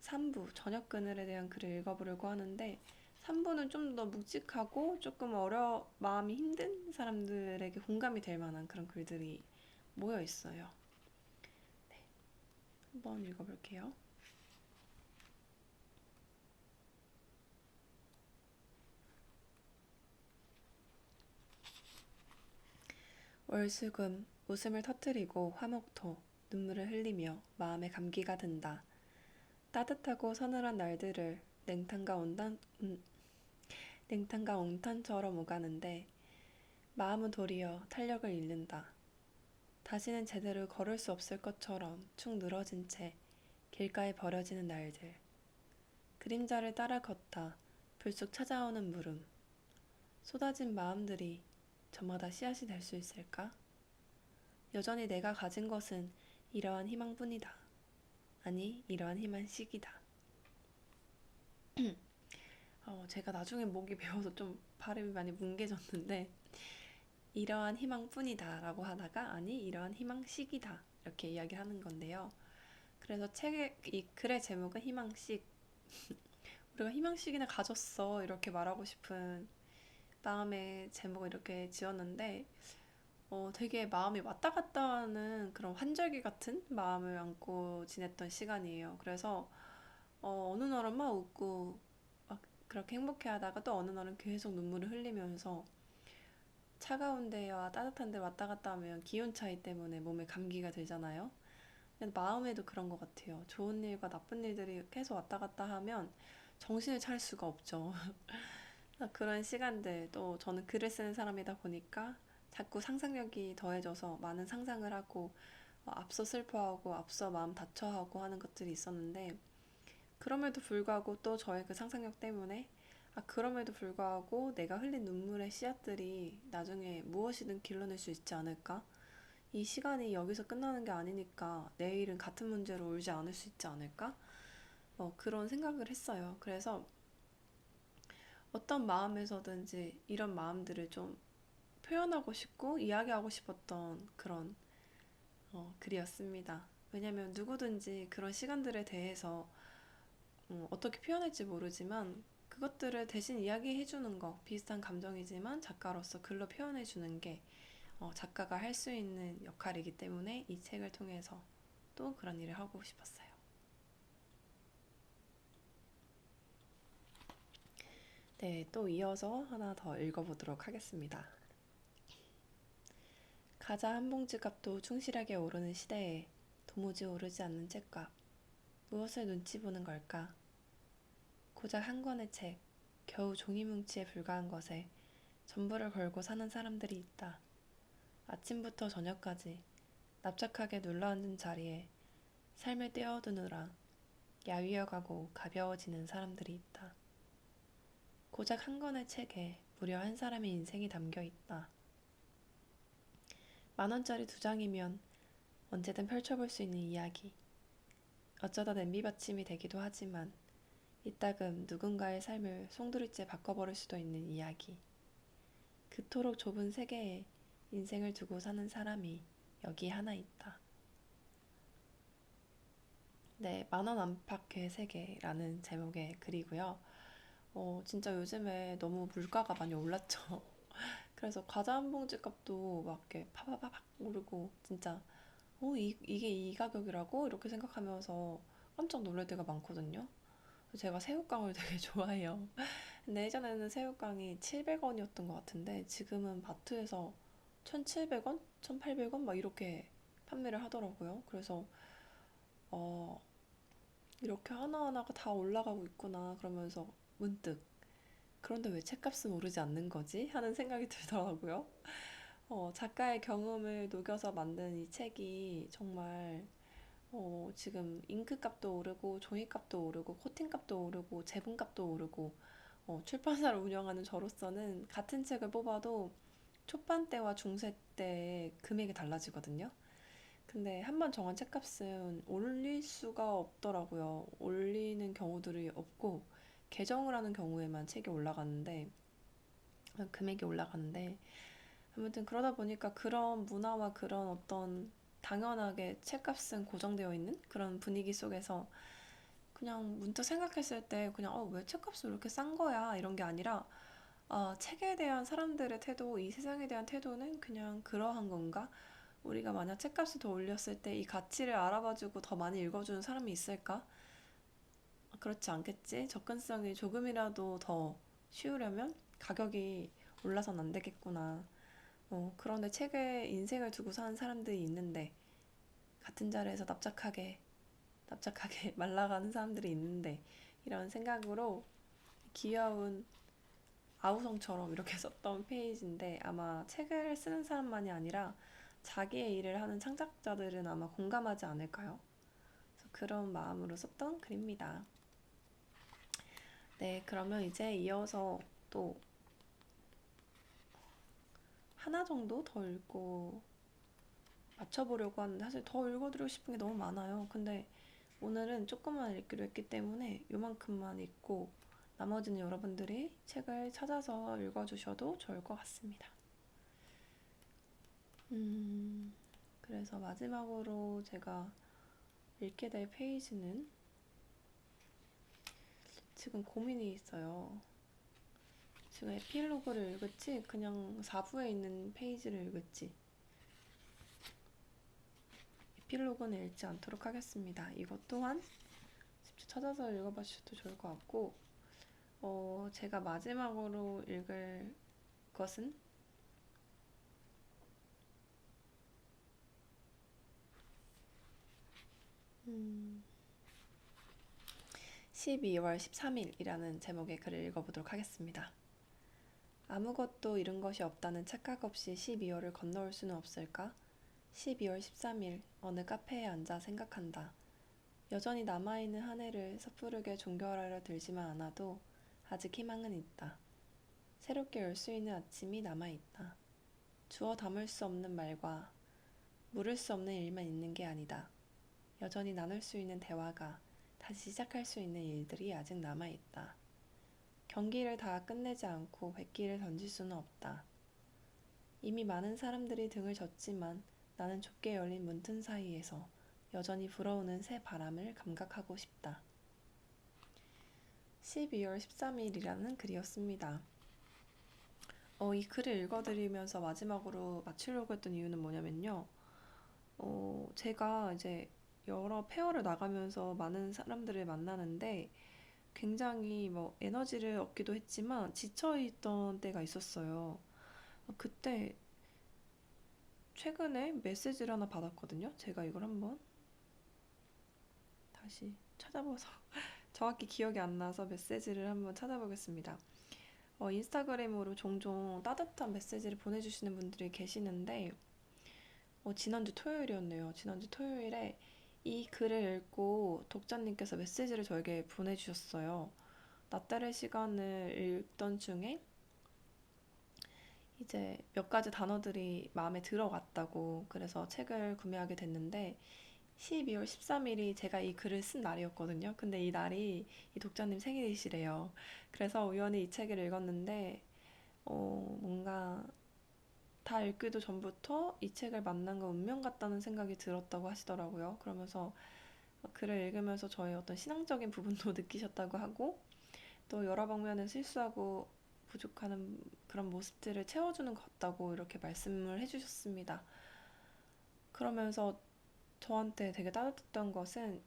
3부, 저녁 그늘에 대한 글을 읽어보려고 하는데 3부는 좀 더 묵직하고 조금 마음이 힘든 사람들에게 공감이 될 만한 그런 글들이 모여 있어요. 한번 읽어볼게요. 월수금, 웃음을 터뜨리고 화목토, 눈물을 흘리며 마음에 감기가 든다. 따뜻하고 서늘한 날들을 냉탕과 온탄처럼 오가는데 마음은 도리어 탄력을 잃는다. 다시는 제대로 걸을 수 없을 것처럼 축 늘어진 채 길가에 버려지는 날들. 그림자를 따라 걷다 불쑥 찾아오는 물음. 쏟아진 마음들이 저마다 씨앗이 될 수 있을까? 여전히 내가 가진 것은 이러한 희망뿐이다. 아니, 이러한 희망식이다. 제가 나중에 목이 베어서 좀 발음이 많이 뭉개졌는데 이러한 희망뿐이다 라고 하다가 아니 이러한 희망식이다 이렇게 이야기하는 건데요. 그래서 이 글의 제목은 희망식. 우리가 희망식이나 가졌어 이렇게 말하고 싶은 마음의 제목을 이렇게 지었는데 되게 마음이 왔다 갔다 하는 그런 환절기 같은 마음을 안고 지냈던 시간이에요. 그래서 어느 날은 막 웃고 막 그렇게 행복해 하다가 또 어느 날은 계속 눈물을 흘리면서 차가운 데와 따뜻한 데 왔다 갔다 하면 기온 차이 때문에 몸에 감기가 들잖아요. 근데 마음에도 그런 것 같아요. 좋은 일과 나쁜 일들이 계속 왔다 갔다 하면 정신을 차릴 수가 없죠. 그런 시간들, 또 저는 글을 쓰는 사람이다 보니까 자꾸 상상력이 더해져서 많은 상상을 하고 앞서 슬퍼하고 앞서 마음 다쳐하고 하는 것들이 있었는데 그럼에도 불구하고 또 저의 그 상상력 때문에 그럼에도 불구하고 내가 흘린 눈물의 씨앗들이 나중에 무엇이든 길러낼 수 있지 않을까? 이 시간이 여기서 끝나는 게 아니니까 내일은 같은 문제로 울지 않을 수 있지 않을까? 그런 생각을 했어요. 그래서 어떤 마음에서든지 이런 마음들을 좀 표현하고 싶고 이야기하고 싶었던 그런 글이었습니다. 왜냐면 누구든지 그런 시간들에 대해서 어떻게 표현할지 모르지만 그것들을 대신 이야기해주는 거 비슷한 감정이지만 작가로서 글로 표현해주는 게 작가가 할 수 있는 역할이기 때문에 이 책을 통해서 또 그런 일을 하고 싶었어요. 네, 또 이어서 하나 더 읽어보도록 하겠습니다. 과자 한 봉지 값도 충실하게 오르는 시대에 도무지 오르지 않는 책값. 무엇을 눈치 보는 걸까? 고작 한 권의 책, 겨우 종이 뭉치에 불과한 것에 전부를 걸고 사는 사람들이 있다. 아침부터 저녁까지 납작하게 눌러앉은 자리에 삶을 떼어두느라 야위어가고 가벼워지는 사람들이 있다. 고작 한 권의 책에 무려 한 사람의 인생이 담겨 있다. 10,000원짜리 2장이면 언제든 펼쳐볼 수 있는 이야기. 어쩌다 냄비받침이 되기도 하지만 이따금 누군가의 삶을 송두리째 바꿔버릴 수도 있는 이야기. 그토록 좁은 세계에 인생을 두고 사는 사람이 여기 하나 있다. 네, 10,000원 안팎의 세계라는 제목의 글이고요. 진짜 요즘에 너무 물가가 많이 올랐죠. 그래서 과자 한 봉지 값도 막 이렇게 파바바박 오르고 진짜 이게 이 가격이라고? 이렇게 생각하면서 깜짝 놀랄 때가 많거든요. 제가 새우깡을 되게 좋아해요. 근데 예전에는 새우깡이 700원이었던 것 같은데 지금은 마트에서 1,700원? 1,800원? 막 이렇게 판매를 하더라고요. 그래서 어, 이렇게 하나하나가 다 올라가고 있구나 그러면서 문득 그런데 왜 책값은 오르지 않는 거지? 하는 생각이 들더라고요. 작가의 경험을 녹여서 만든 이 책이 정말 지금 잉크값도 오르고 종이값도 오르고 코팅값도 오르고 제품값도 오르고 출판사를 운영하는 저로서는 같은 책을 뽑아도 초반 때와 중세 때의 금액이 달라지거든요. 근데 한 번 정한 책값은 올릴 수가 없더라고요. 올리는 경우들이 없고 개정을 하는 경우에만 책이 올라가는데 금액이 올라가는데 아무튼 그러다 보니까 그런 문화와 그런 어떤 당연하게 책값은 고정되어 있는 그런 분위기 속에서 그냥 문득 생각했을 때 그냥 왜 책값을 이렇게 싼 거야 이런 게 아니라 책에 대한 사람들의 태도, 이 세상에 대한 태도는 그냥 그러한 건가? 우리가 만약 책값을 더 올렸을 때 이 가치를 알아봐주고 더 많이 읽어주는 사람이 있을까? 그렇지 않겠지? 접근성이 조금이라도 더 쉬우려면 가격이 올라선 안 되겠구나. 그런데 책에 인생을 두고 사는 사람들이 있는데 같은 자리에서 납작하게 말라가는 사람들이 있는데 이런 생각으로 귀여운 아우성처럼 이렇게 썼던 페이지인데 아마 책을 쓰는 사람만이 아니라 자기의 일을 하는 창작자들은 아마 공감하지 않을까요? 그래서 그런 마음으로 썼던 글입니다. 네, 그러면 이제 이어서 또 하나 정도 더 읽고 맞춰보려고 하는데 사실 더 읽어드리고 싶은 게 너무 많아요. 근데 오늘은 조금만 읽기로 했기 때문에 요만큼만 읽고 나머지는 여러분들이 책을 찾아서 읽어주셔도 좋을 것 같습니다. 그래서 마지막으로 제가 읽게 될 페이지는 지금 고민이 있어요. 지금 에필로그를 읽을지 그냥 4부에 있는 페이지를 읽을지 에필로그는 읽지 않도록 하겠습니다. 이것 또한 직접 찾아서 읽어봐 주셔도 좋을 것 같고 제가 마지막으로 읽을 것은 12월 13일이라는 제목의 글을 읽어보도록 하겠습니다. 아무것도 잃은 것이 없다는 착각 없이 12월을 건너올 수는 없을까? 12월 13일 어느 카페에 앉아 생각한다. 여전히 남아있는 한 해를 섣부르게 종결하려 들지만 않아도 아직 희망은 있다. 새롭게 열 수 있는 아침이 남아있다. 주워 담을 수 없는 말과 물을 수 없는 일만 있는 게 아니다. 여전히 나눌 수 있는 대화가 다시 시작할 수 있는 일들이 아직 남아있다. 경기를 다 끝내지 않고 백기를 던질 수는 없다. 이미 많은 사람들이 등을 졌지만 나는 좁게 열린 문틈 사이에서 여전히 불어오는 새 바람을 감각하고 싶다. 12월 13일이라는 글이었습니다. 이 글을 읽어드리면서 마지막으로 마치려고 했던 이유는 뭐냐면요. 제가 이제 여러 페어를 나가면서 많은 사람들을 만나는데 굉장히 뭐 에너지를 얻기도 했지만 지쳐있던 때가 있었어요. 그때 최근에 메시지를 하나 받았거든요. 제가 이걸 한번 다시 찾아봐서 정확히 기억이 안 나서 메시지를 한번 찾아보겠습니다. 인스타그램으로 종종 따뜻한 메시지를 보내주시는 분들이 계시는데 지난주 토요일이었네요. 지난주 토요일에 이 글을 읽고 독자님께서 메시지를 저에게 보내주셨어요. 나 딸의 시간을 읽던 중에 이제 몇 가지 단어들이 마음에 들어갔다고 그래서 책을 구매하게 됐는데 12월 13일이 제가 이 글을 쓴 날이었거든요. 근데 이 날이 이 독자님 생일이시래요. 그래서 우연히 이 책을 읽었는데 뭔가 다 읽기도 전부터 이 책을 만난 건 운명 같다는 생각이 들었다고 하시더라고요. 그러면서 글을 읽으면서 저의 어떤 신앙적인 부분도 느끼셨다고 하고 또 여러 방면에 실수하고 부족한 그런 모습들을 채워주는 것 같다고 이렇게 말씀을 해주셨습니다. 그러면서 저한테 되게 따뜻했던 것은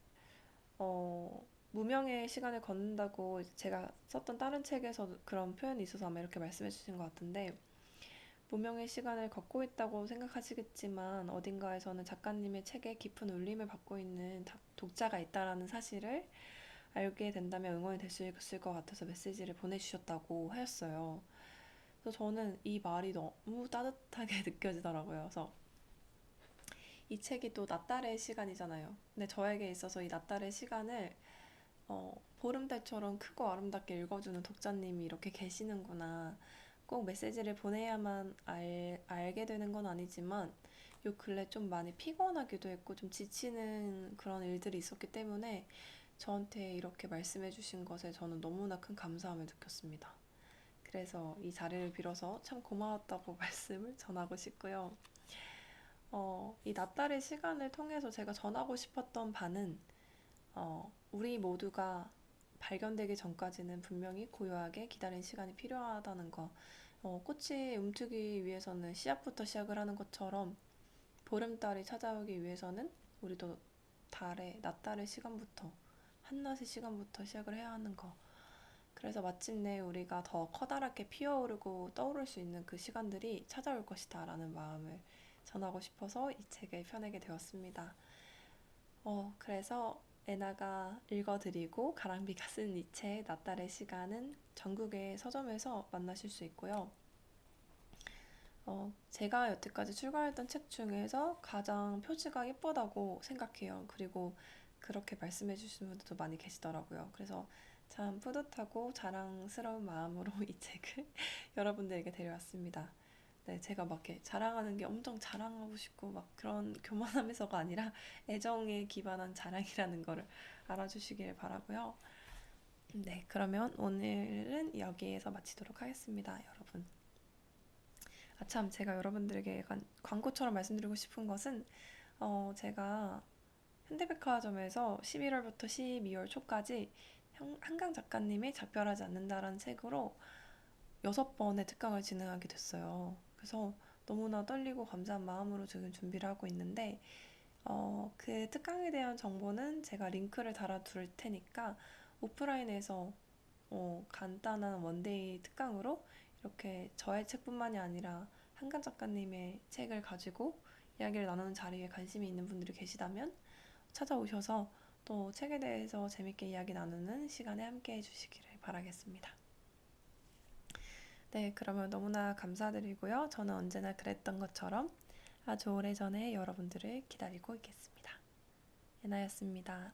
무명의 시간을 걷는다고 제가 썼던 다른 책에서 그런 표현이 있어서 아마 이렇게 말씀해 주신 것 같은데 무명의 시간을 걷고 있다고 생각하시겠지만 어딘가에서는 작가님의 책에 깊은 울림을 받고 있는 독자가 있다라는 사실을 알게 된다면 응원이 될 수 있을 것 같아서 메시지를 보내주셨다고 하였어요. 그래서 저는 이 말이 너무 따뜻하게 느껴지더라고요. 그래서 이 책이 또 nat달의 시간이잖아요. 근데 저에게 있어서 이 nat달의 시간을 보름달처럼 크고 아름답게 읽어주는 독자님이 이렇게 계시는구나. 꼭 메시지를 보내야만 알게 되는 건 아니지만 요 근래 좀 많이 피곤하기도 했고 좀 지치는 그런 일들이 있었기 때문에 저한테 이렇게 말씀해 주신 것에 저는 너무나 큰 감사함을 느꼈습니다. 그래서 이 자리를 빌어서 참 고마웠다고 말씀을 전하고 싶고요. 이 nat달의 시간을 통해서 제가 전하고 싶었던 바는 우리 모두가 발견되기 전까지는 분명히 고요하게 기다린 시간이 필요하다는 거. 꽃이 움트기 위해서는 씨앗부터 시작을 하는 것처럼 보름달이 찾아오기 위해서는 우리도 낮달의 시간부터, 한낮의 시간부터 시작을 해야 하는 거. 그래서 마침내 우리가 더 커다랗게 피어오르고 떠오를 수 있는 그 시간들이 찾아올 것이다 라는 마음을 전하고 싶어서 이 책을 펴내게 되었습니다. 그래서 애나가 읽어드리고 가랑비가 쓴 이 책 낫달의 시간은 전국의 서점에서 만나실 수 있고요. 제가 여태까지 출간했던 책 중에서 가장 표지가 예쁘다고 생각해요. 그리고 그렇게 말씀해 주시는 분들도 많이 계시더라고요. 그래서 참 뿌듯하고 자랑스러운 마음으로 이 책을 여러분들에게 데려왔습니다. 네, 제가 막 이렇게 자랑하는 게 엄청 자랑하고 싶고 막 그런 교만함에서가 아니라 애정에 기반한 자랑이라는 거를 알아주시길 바라고요. 네, 그러면 오늘은 여기에서 마치도록 하겠습니다, 여러분. 참, 제가 여러분들에게 약간 광고처럼 말씀드리고 싶은 것은 제가 현대백화점에서 11월부터 12월 초까지 한강 작가님의 작별하지 않는다라는 책으로 6번의 특강을 진행하게 됐어요. 그래서 너무나 떨리고 감사한 마음으로 지금 준비를 하고 있는데 그 특강에 대한 정보는 제가 링크를 달아둘 테니까 오프라인에서 간단한 원데이 특강으로 이렇게 저의 책뿐만이 아니라 한강 작가님의 책을 가지고 이야기를 나누는 자리에 관심이 있는 분들이 계시다면 찾아오셔서 또 책에 대해서 재밌게 이야기 나누는 시간에 함께 해주시기를 바라겠습니다. 네, 그러면 너무나 감사드리고요. 저는 언제나 그랬던 것처럼 아주 오래전에 여러분들을 기다리고 있겠습니다. 예나였습니다.